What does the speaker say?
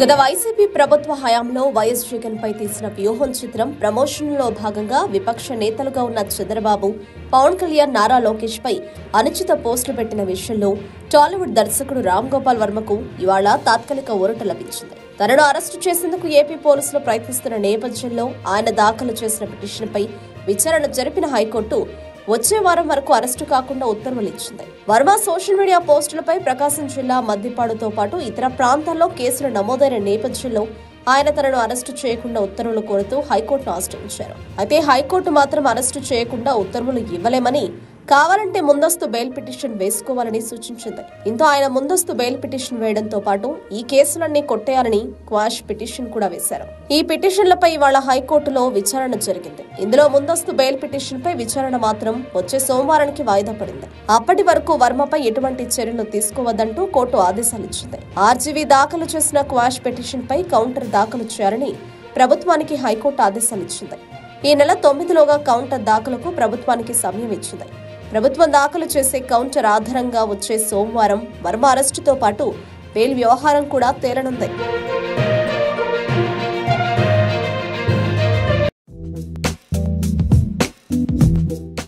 గత వైసీపీ ప్రభుత్వ హయాంలో వైఎస్ జగన్ పై తీసిన వ్యూహం చిత్రం ప్రమోషన్లో భాగంగా విపక్ష నేతలుగా ఉన్న చంద్రబాబు, పవన్ కళ్యాణ్, నారా లోకేష్ పై అనుచిత పోస్టులు పెట్టిన విషయంలో టాలీవుడ్ దర్శకుడు రామ్ గోపాల్ వర్మకు ఇవాళ తాత్కాలిక ఊరట లభించింది. తనను అరెస్టు చేసేందుకు ఏపీ పోలీసులు ప్రయత్నిస్తున్న నేపథ్యంలో ఆయన దాఖలు చేసిన పిటిషన్పై విచారణ జరిపిన హైకోర్టు వచ్చే వారం వరకు అరెస్టు కాకుండా ఉత్తర్వులు ఇచ్చింది. వర్మ సోషల్ మీడియా పోస్టులపై ప్రకాశం జిల్లా మద్దిపాడుతో పాటు ఇతర ప్రాంతాల్లో కేసులు నమోదైన నేపథ్యంలో ఆయన తనను అరెస్టు చేయకుండా ఉత్తర్వులు కోరుతూ హైకోర్టును ఆశ్రయించారు. అయితే హైకోర్టు మాత్రం అరెస్టు చేయకుండా ఉత్తర్వులు ఇవ్వలేమని, కావాలంటే ముందస్తు బెయిల్ పిటిషన్ వేసుకోవాలని సూచించింది. ఇంతో ఆయన ముందస్తు బెయిల్ పిటిషన్ వేయడంతో పాటు ఈ కేసులన్నీ కొట్టేయాలని క్వాష్ పిటిషన్ కూడా వేశారు. ఈ పిటిషన్లపై ఇవాళ హైకోర్టులో విచారణ జరిగింది. ఇందులో ముందస్తు బెయిల్ పిటిషన్ పై విచారణ మాత్రం వచ్చే సోమవారానికి వాయిదా పడింది. అప్పటి వరకు వర్మపై ఎటువంటి చర్యలు తీసుకోవద్దంటూ కోర్టు ఆదేశాలిచ్చింది. ఆర్జీవీ దాఖలు చేసిన క్వాష్ పిటిషన్ పై కౌంటర్ దాఖలు చేయాలని ప్రభుత్వానికి హైకోర్టు ఆదేశాలిచ్చింది. ఈ నెల 9లోగా కౌంటర్ దాఖలకు ప్రభుత్వానికి సమయం ఇచ్చింది. ప్రభుత్వం దాఖలు చేసే కౌంటర్ ఆధారంగా వచ్చే సోమవారం వర్మ అరెస్టుతో పాటు బెయిల్ వ్యవహారం కూడా తేలనుంది.